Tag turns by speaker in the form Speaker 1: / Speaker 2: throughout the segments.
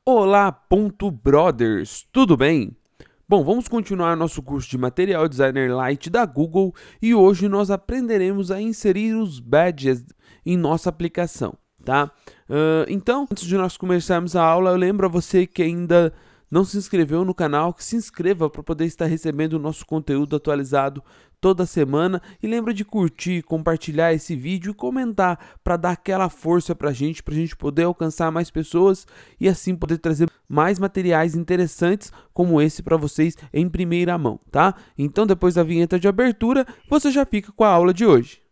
Speaker 1: Olá, brothers, tudo bem? Bom, vamos continuar nosso curso de Material Designer Lite da Google e hoje nós aprenderemos a inserir os badges em nossa aplicação, tá? Então, antes de nós começarmos a aula, eu lembro a você que ainda não se inscreveu no canal, que se inscreva para poder estar recebendo o nosso conteúdo atualizado toda semana e lembra de curtir, compartilhar esse vídeo e comentar para dar aquela força para a gente poder alcançar mais pessoas e assim poder trazer mais materiais interessantes como esse para vocês em primeira mão, tá? Então depois da vinheta de abertura, você já fica com a aula de hoje.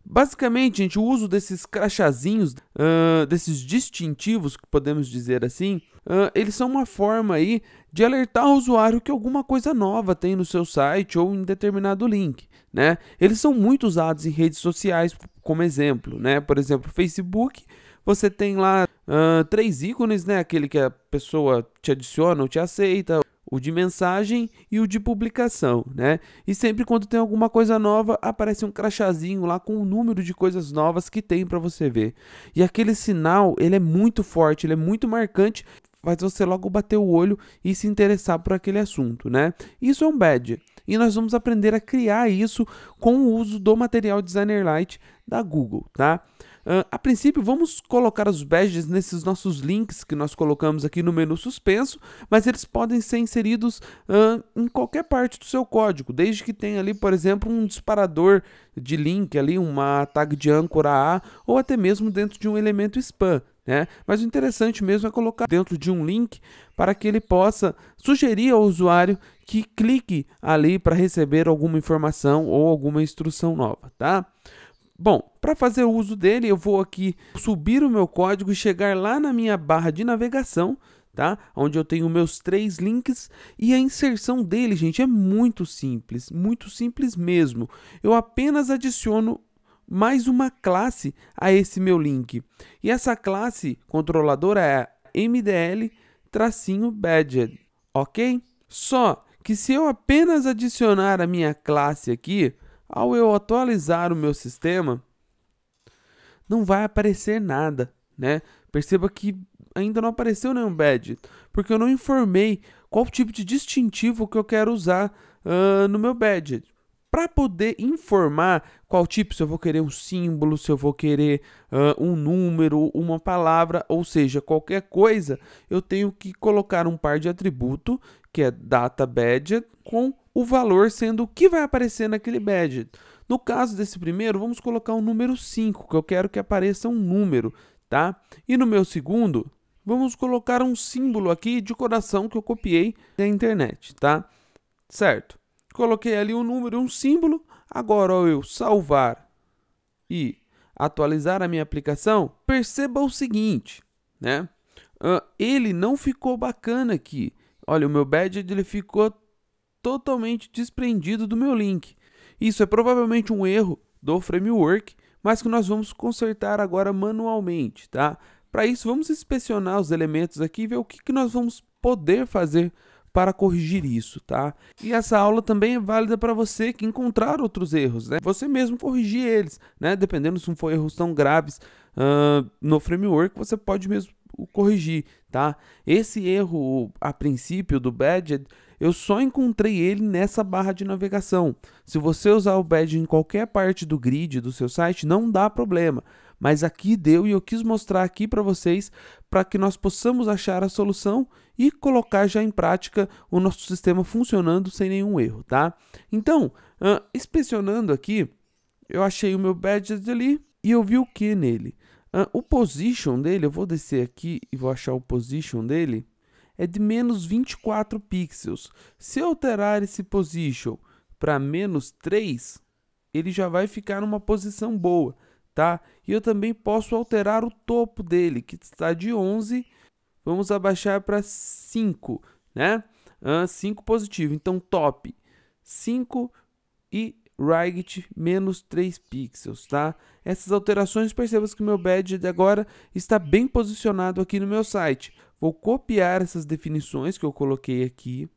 Speaker 1: Basicamente, gente, o uso desses crachazinhos, desses distintivos, que podemos dizer assim, eles são uma forma aí de alertar o usuário que alguma coisa nova tem no seu site ou em determinado link, né? Eles são muito usados em redes sociais, como exemplo, né? Por exemplo, Facebook, você tem lá 3 ícones, né? Aquele que a pessoa te adiciona ou te aceita, o de mensagem e o de publicação, né? E sempre quando tem alguma coisa nova, aparece um crachazinho lá com o número de coisas novas que tem para você ver. E aquele sinal, ele é muito forte, ele é muito marcante, faz você logo bater o olho e se interessar por aquele assunto, né? Isso é um badge. E nós vamos aprender a criar isso com o uso do Material Designer Lite da Google, tá? A princípio, vamos colocar os badges nesses nossos links que nós colocamos aqui no menu suspenso, mas eles podem ser inseridos em qualquer parte do seu código, desde que tenha ali, por exemplo, um disparador de link, ali, uma tag de âncora A, ou até mesmo dentro de um elemento spam, né? Mas o interessante mesmo é colocar dentro de um link para que ele possa sugerir ao usuário que clique ali para receber alguma informação ou alguma instrução nova, tá? Bom, para fazer o uso dele, eu vou aqui subir o meu código e chegar lá na minha barra de navegação, tá? Onde eu tenho meus 3 links e a inserção dele, gente, é muito simples mesmo. Eu apenas adiciono mais uma classe a esse meu link. E essa classe controladora é MDL-badged, ok? Só que se eu apenas adicionar a minha classe aqui, ao eu atualizar o meu sistema, não vai aparecer nada, né? Perceba que ainda não apareceu nenhum badge, porque eu não informei qual tipo de distintivo que eu quero usar no meu badge. Para poder informar qual tipo, se eu vou querer um símbolo, se eu vou querer um número, uma palavra, ou seja, qualquer coisa, eu tenho que colocar um par de atributo, que é data_badge, com o valor sendo o que vai aparecer naquele badge. No caso desse primeiro, vamos colocar o número 5, que eu quero que apareça um número, tá? E no meu segundo, vamos colocar um símbolo aqui de coração que eu copiei da internet, tá? Certo. Coloquei ali um número e um símbolo. Agora, ao eu salvar e atualizar a minha aplicação, perceba o seguinte, né? Ele não ficou bacana aqui. Olha, o meu badge ele ficou totalmente desprendido do meu link. Isso é provavelmente um erro do framework, mas que nós vamos consertar agora manualmente, tá? Para isso, vamos inspecionar os elementos aqui e ver o que nós vamos poder fazer para corrigir isso, tá? E essa aula também é válida para você que encontrar outros erros, né? Você mesmo corrigir eles, né? Dependendo se não for erros tão graves no framework, você pode mesmo corrigir, tá? Esse erro, a princípio, do badge, eu só encontrei ele nessa barra de navegação. Se você usar o badge em qualquer parte do grid do seu site, não dá problema. Mas aqui deu e eu quis mostrar aqui para vocês para que nós possamos achar a solução e colocar já em prática o nosso sistema funcionando sem nenhum erro, tá? Então, inspecionando aqui, eu achei o meu badge ali e eu vi o que nele? O position dele, eu vou descer aqui e vou achar o position dele, é de menos 24 pixels. Se eu alterar esse position para menos 3, ele já vai ficar numa posição boa, tá? E eu também posso alterar o topo dele, que está de 11, vamos abaixar para 5, né? 5 positivo, então top 5 e right menos 3 pixels, tá? Essas alterações, perceba que o meu badge agora está bem posicionado aqui no meu site. Vou copiar essas definições que eu coloquei aqui,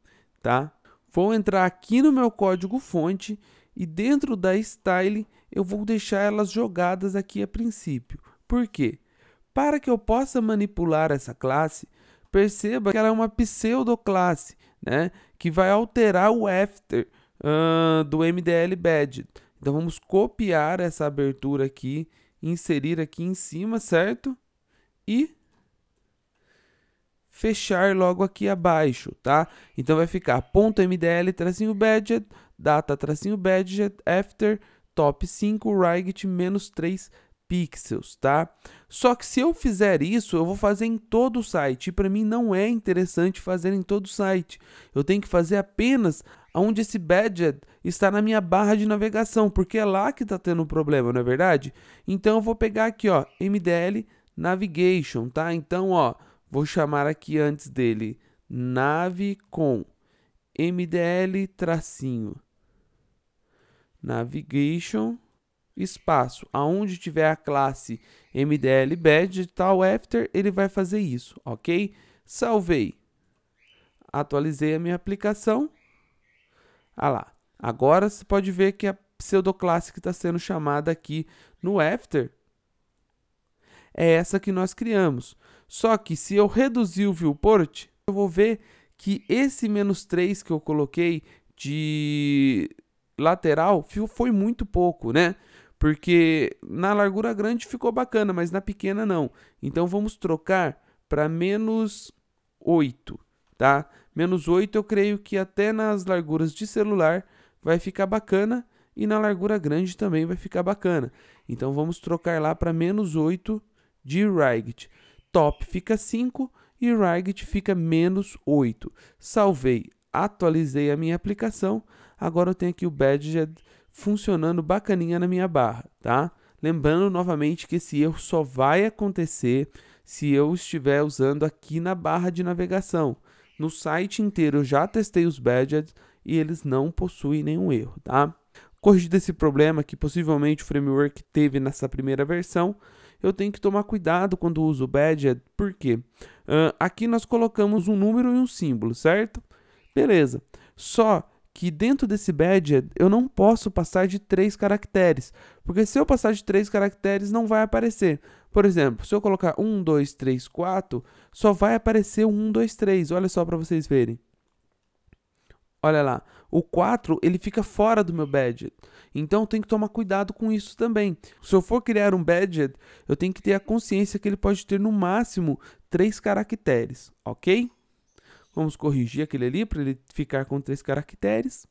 Speaker 1: tá? Vou entrar aqui no meu código fonte e dentro da style eu vou deixar elas jogadas aqui a princípio. Por quê? Para que eu possa manipular essa classe, perceba que ela é uma pseudoclasse, né, que vai alterar o after do MDL Badget. Então vamos copiar essa abertura aqui, inserir aqui em cima, certo? E fechar logo aqui abaixo, tá? Então vai ficar .mdl-badget, data-badget, after, top 5, right, menos 3 pixels, tá? Só que se eu fizer isso, eu vou fazer em todo o site. E para mim não é interessante fazer em todo o site. Eu tenho que fazer apenas onde esse badget está na minha barra de navegação, porque é lá que está tendo um problema, não é verdade? Então eu vou pegar aqui, ó, MDL Navigation, tá? Então, ó, vou chamar aqui antes dele nav com MDL tracinho navigation espaço, aonde tiver a classe MDL badget tal after, ele vai fazer isso, ok? Salvei, atualizei a minha aplicação. Ah lá, agora você pode ver que a pseudoclasse que está sendo chamada aqui no after é essa que nós criamos. Só que se eu reduzir o viewport, eu vou ver que esse -3 que eu coloquei de lateral foi muito pouco, né? Porque na largura grande ficou bacana, mas na pequena não. Então vamos trocar para -8, tá? -8 eu creio que até nas larguras de celular vai ficar bacana e na largura grande também vai ficar bacana. Então vamos trocar lá para -8 de Rigit. Top fica 5 e Rigit fica -8. Salvei, atualizei a minha aplicação. Agora eu tenho aqui o badget funcionando bacaninha na minha barra, tá? Lembrando novamente que esse erro só vai acontecer se eu estiver usando aqui na barra de navegação. No site inteiro eu já testei os badgets e eles não possuem nenhum erro, tá? Corrigido esse problema que possivelmente o framework teve nessa primeira versão, eu tenho que tomar cuidado quando uso o badget, porque aqui nós colocamos um número e um símbolo, certo? Beleza, só que dentro desse badget eu não posso passar de 3 caracteres, porque se eu passar de 3 caracteres não vai aparecer. Por exemplo, se eu colocar 1, 2, 3, 4, só vai aparecer o 1, 2, 3, olha só para vocês verem. Olha lá, o 4 ele fica fora do meu badget, então eu tenho que tomar cuidado com isso também. Se eu for criar um badget, eu tenho que ter a consciência que ele pode ter no máximo 3 caracteres, ok? Vamos corrigir aquele ali para ele ficar com 3 caracteres.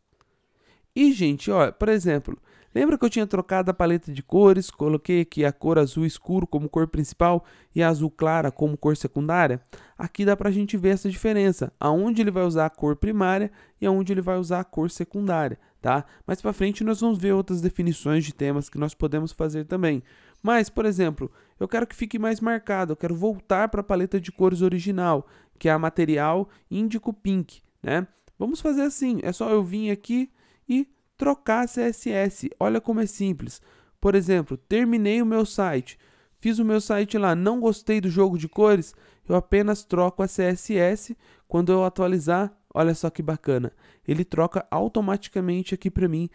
Speaker 1: E, gente, ó, por exemplo, lembra que eu tinha trocado a paleta de cores? Coloquei aqui a cor azul escuro como cor principal e a azul clara como cor secundária? Aqui dá pra gente ver essa diferença, aonde ele vai usar a cor primária e aonde ele vai usar a cor secundária, tá? Mais pra frente nós vamos ver outras definições de temas que nós podemos fazer também. Mas, por exemplo, eu quero que fique mais marcado, eu quero voltar para a paleta de cores original, que é a material índico pink, né? Vamos fazer assim, é só eu vir aqui e trocar a CSS. Olha como é simples. Por exemplo, terminei o meu site, fiz o meu site lá, não gostei do jogo de cores, eu apenas troco a CSS. Quando eu atualizar, olha só que bacana, ele troca automaticamente aqui para mim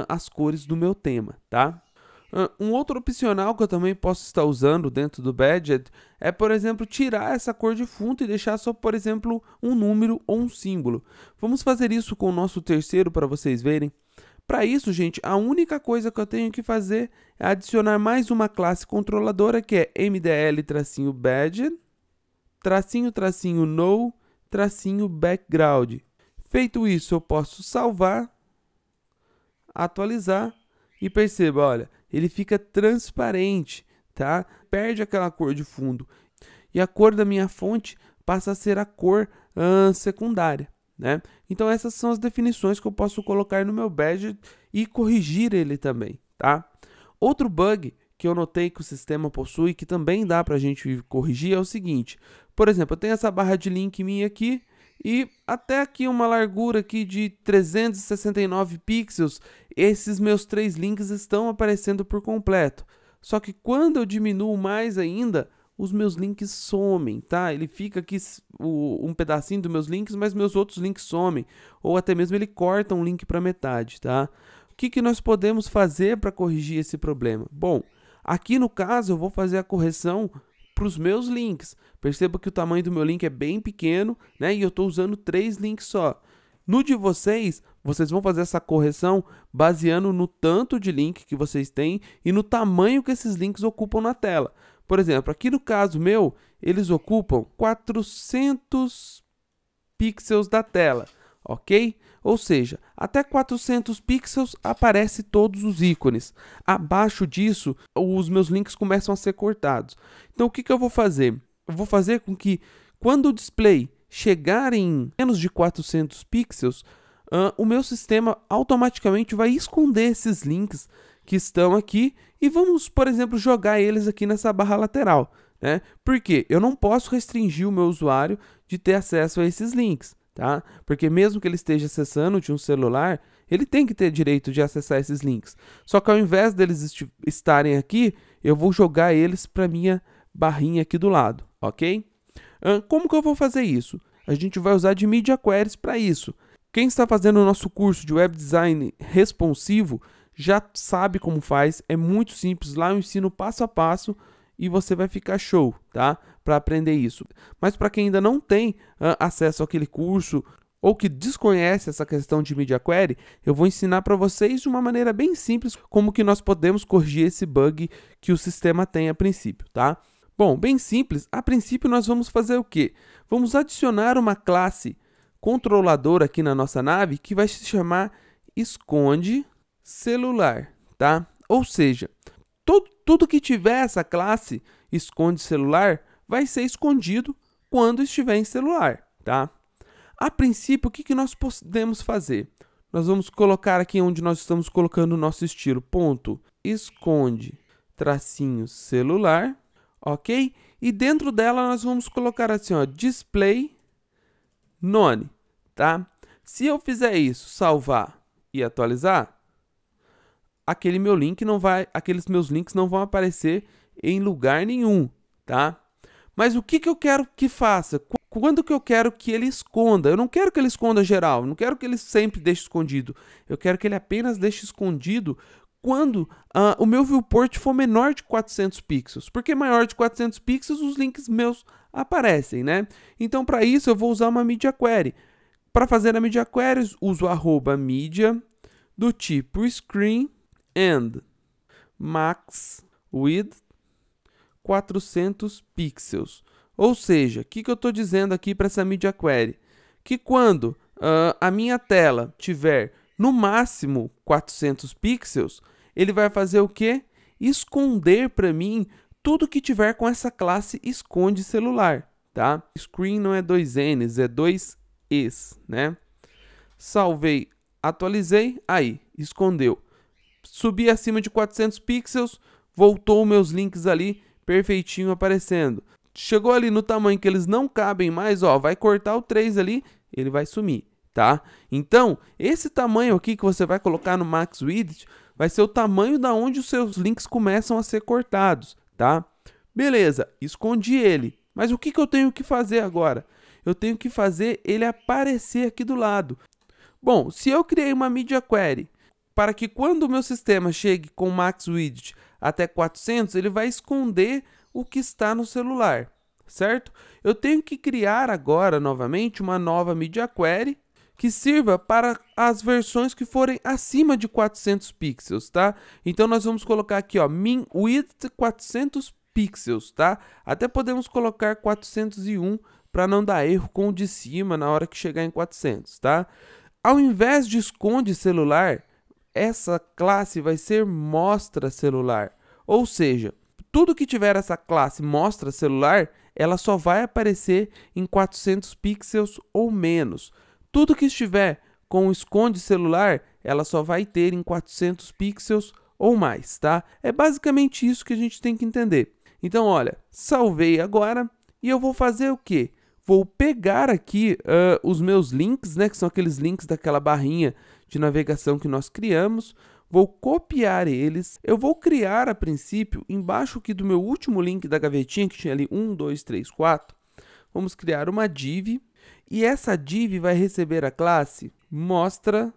Speaker 1: as cores do meu tema, tá? Um outro opcional que eu também posso estar usando dentro do badget é, por exemplo, tirar essa cor de fundo e deixar só, por exemplo, um número ou um símbolo. Vamos fazer isso com o nosso terceiro para vocês verem. Para isso, gente, a única coisa que eu tenho que fazer é adicionar mais uma classe controladora que é mdl-badget, no, background. Feito isso, eu posso salvar, atualizar e perceba, olha, ele fica transparente, tá? Perde aquela cor de fundo e a cor da minha fonte passa a ser a cor secundária, né? Então essas são as definições que eu posso colocar no meu badget e corrigir ele também, tá? Outro bug que eu notei que o sistema possui, que também dá pra gente corrigir, é o seguinte. Por exemplo, eu tenho essa barra de link minha aqui, e até aqui uma largura aqui de 369 pixels, esses meus 3 links estão aparecendo por completo. Só que quando eu diminuo mais ainda, os meus links somem, tá? Ele fica aqui um pedacinho dos meus links, mas meus outros links somem. Ou até mesmo ele corta um link para metade, tá? O que nós podemos fazer para corrigir esse problema? Bom, aqui no caso eu vou fazer a correção para os meus links. Perceba que o tamanho do meu link é bem pequeno, né? E eu estou usando 3 links só. No de vocês, vocês vão fazer essa correção baseando no tanto de link que vocês têm e no tamanho que esses links ocupam na tela. Por exemplo, aqui no caso meu, eles ocupam 400 pixels da tela, ok? Ou seja, até 400 pixels aparece todos os ícones. Abaixo disso, os meus links começam a ser cortados. Então, o que eu vou fazer? Eu vou fazer com que, quando o display chegar em menos de 400 pixels, o meu sistema automaticamente vai esconder esses links que estão aqui e vamos, por exemplo, jogar eles aqui nessa barra lateral, né? Porque eu não posso restringir o meu usuário de ter acesso a esses links, tá? Porque mesmo que ele esteja acessando de um celular, ele tem que ter direito de acessar esses links. Só que ao invés deles estarem aqui, eu vou jogar eles para minha barrinha aqui do lado, ok? Como que eu vou fazer isso? A gente vai usar de Media Queries para isso. Quem está fazendo o nosso curso de Web Design responsivo já sabe como faz, é muito simples, lá eu ensino passo a passo e você vai ficar show, tá? Para aprender isso. Mas para quem ainda não tem acesso àquele curso ou que desconhece essa questão de Media Query, eu vou ensinar para vocês de uma maneira bem simples como que nós podemos corrigir esse bug que o sistema tem a princípio, tá? Bom, bem simples, a princípio nós vamos fazer o quê? Vamos adicionar uma classe controladora aqui na nossa nave que vai se chamar esconde celular, tá? Ou seja, tudo que tiver essa classe esconde celular vai ser escondido quando estiver em celular, tá? A princípio, o que nós podemos fazer? Nós vamos colocar aqui onde nós estamos colocando o nosso estilo, ponto, esconde, tracinho, celular, ok? E dentro dela nós vamos colocar assim, ó, display none, tá? Se eu fizer isso, salvar e atualizar, aqueles meus links não vão aparecer em lugar nenhum, tá? Mas o que eu quero que faça? Quando que eu quero que ele esconda? Eu não quero que ele esconda geral, não quero que ele sempre deixe escondido. Eu quero que ele apenas deixe escondido quando o meu viewport for menor de 400 pixels. Porque maior de 400 pixels os links meus aparecem, né? Então, para isso, eu vou usar uma Media Query. Para fazer a Media Query, uso @media do tipo screen and max width 400 pixels. Ou seja, o que eu estou dizendo aqui para essa Media Query? Que quando a minha tela tiver no máximo 400 pixels, ele vai fazer o quê? Esconder para mim tudo que tiver com essa classe esconde celular, tá? Screen não é 2 N's, é 2 E's, né? Salvei, atualizei, aí, escondeu. Subi acima de 400 pixels, voltou meus links ali, perfeitinho aparecendo. Chegou ali no tamanho que eles não cabem mais, ó, vai cortar o 3 ali, ele vai sumir, tá? Então, esse tamanho aqui que você vai colocar no Max Width vai ser o tamanho da onde os seus links começam a ser cortados, tá? Beleza, escondi ele. Mas o que eu tenho que fazer agora? Eu tenho que fazer ele aparecer aqui do lado. Bom, se eu criei uma Media Query para que quando o meu sistema chegue com o Max Width até 400, ele vai esconder o que está no celular, certo? Eu tenho que criar agora, novamente, uma nova Media Query que sirva para as versões que forem acima de 400 pixels, tá? Então, nós vamos colocar aqui, ó, min width 400 pixels, tá? Até podemos colocar 401 para não dar erro com o de cima na hora que chegar em 400, tá? Ao invés de esconde celular, essa classe vai ser mostra celular. Ou seja, tudo que tiver essa classe mostra celular, ela só vai aparecer em 400 pixels ou menos. Tudo que estiver com esconde celular, ela só vai ter em 400 pixels ou mais, tá? É basicamente isso que a gente tem que entender. Então, olha, salvei agora e eu vou fazer o quê? Vou pegar aqui os meus links, né, que são aqueles links daquela barrinha de navegação que nós criamos. Vou copiar eles. Eu vou criar, a princípio, embaixo aqui do meu último link da gavetinha, que tinha ali 1, 2, 3, 4. Vamos criar uma div. E essa div vai receber a classe mostra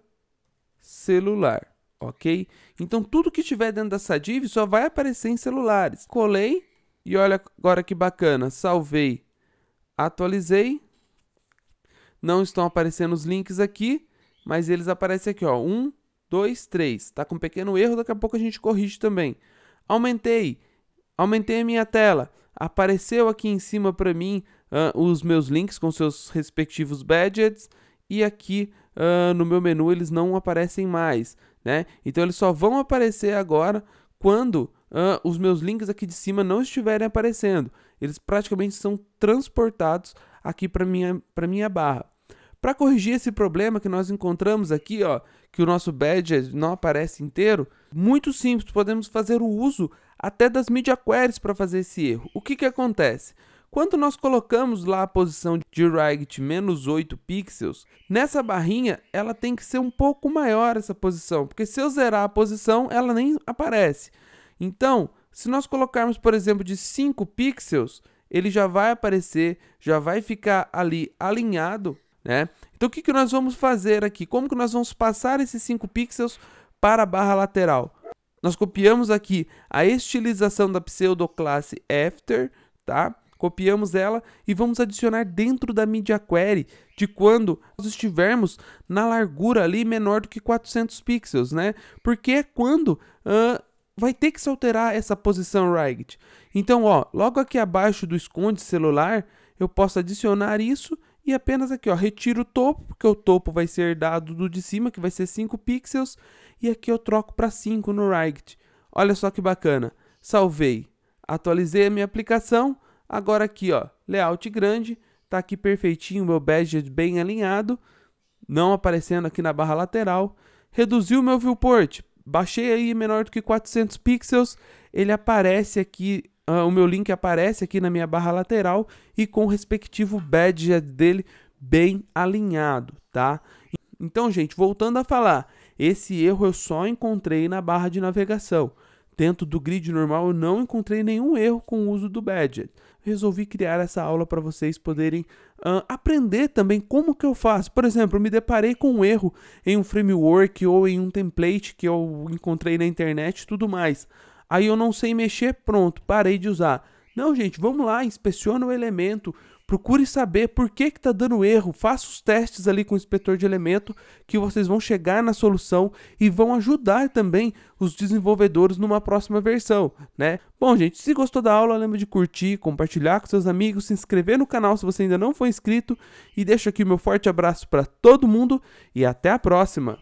Speaker 1: celular, ok? Então tudo que estiver dentro dessa div só vai aparecer em celulares. Colei e olha agora que bacana, salvei, atualizei. Não estão aparecendo os links aqui, mas eles aparecem aqui, ó, 1, 2, 3. Tá com um pequeno erro, daqui a pouco a gente corrige também. Aumentei a minha tela. Apareceu aqui em cima para mim os meus links com seus respectivos badges. E aqui no meu menu eles não aparecem mais, né? Então eles só vão aparecer agora quando os meus links aqui de cima não estiverem aparecendo. Eles praticamente são transportados aqui para minha barra. Para corrigir esse problema que nós encontramos aqui, ó, que o nosso badge não aparece inteiro, muito simples, podemos fazer o uso até das media queries para fazer esse erro. O que acontece? Quando nós colocamos lá a posição de Ragged menos 8 pixels, nessa barrinha ela tem que ser um pouco maior essa posição, porque se eu zerar a posição, ela nem aparece. Então, se nós colocarmos, por exemplo, de 5 pixels, ele já vai aparecer, já vai ficar ali alinhado, né? Então o que nós vamos fazer aqui? Como que nós vamos passar esses 5 pixels para a barra lateral? Nós copiamos aqui a estilização da pseudoclasse After, tá? Copiamos ela e vamos adicionar dentro da media query de quando nós estivermos na largura ali menor do que 400 pixels, né? Porque é quando vai ter que se alterar essa posição Ragged. Então, ó, logo aqui abaixo do esconde celular, eu posso adicionar isso e apenas aqui, ó, retiro o topo, porque o topo vai ser dado do de cima, que vai ser 5 pixels, e aqui eu troco para 5 no Ragged. Olha só que bacana. Salvei, atualizei a minha aplicação, agora aqui, ó, layout grande, tá aqui perfeitinho, meu badge bem alinhado, não aparecendo aqui na barra lateral. Reduzi o meu viewport, baixei aí menor do que 400 pixels, ele aparece aqui, o meu link aparece aqui na minha barra lateral e com o respectivo badge dele bem alinhado, tá? Então, gente, voltando a falar, esse erro eu só encontrei na barra de navegação. Dentro do grid normal eu não encontrei nenhum erro com o uso do badge. Resolvi criar essa aula para vocês poderem aprender também como que eu faço. Por exemplo, eu me deparei com um erro em um framework ou em um template que eu encontrei na internet e tudo mais. Aí eu não sei mexer, pronto, parei de usar. Não, gente, vamos lá, inspeciona o elemento, procure saber por que está dando erro, faça os testes ali com o inspetor de elemento que vocês vão chegar na solução e vão ajudar também os desenvolvedores numa próxima versão, né? Bom, gente, se gostou da aula, lembra de curtir, compartilhar com seus amigos, se inscrever no canal se você ainda não for inscrito e deixo aqui o meu forte abraço para todo mundo e até a próxima!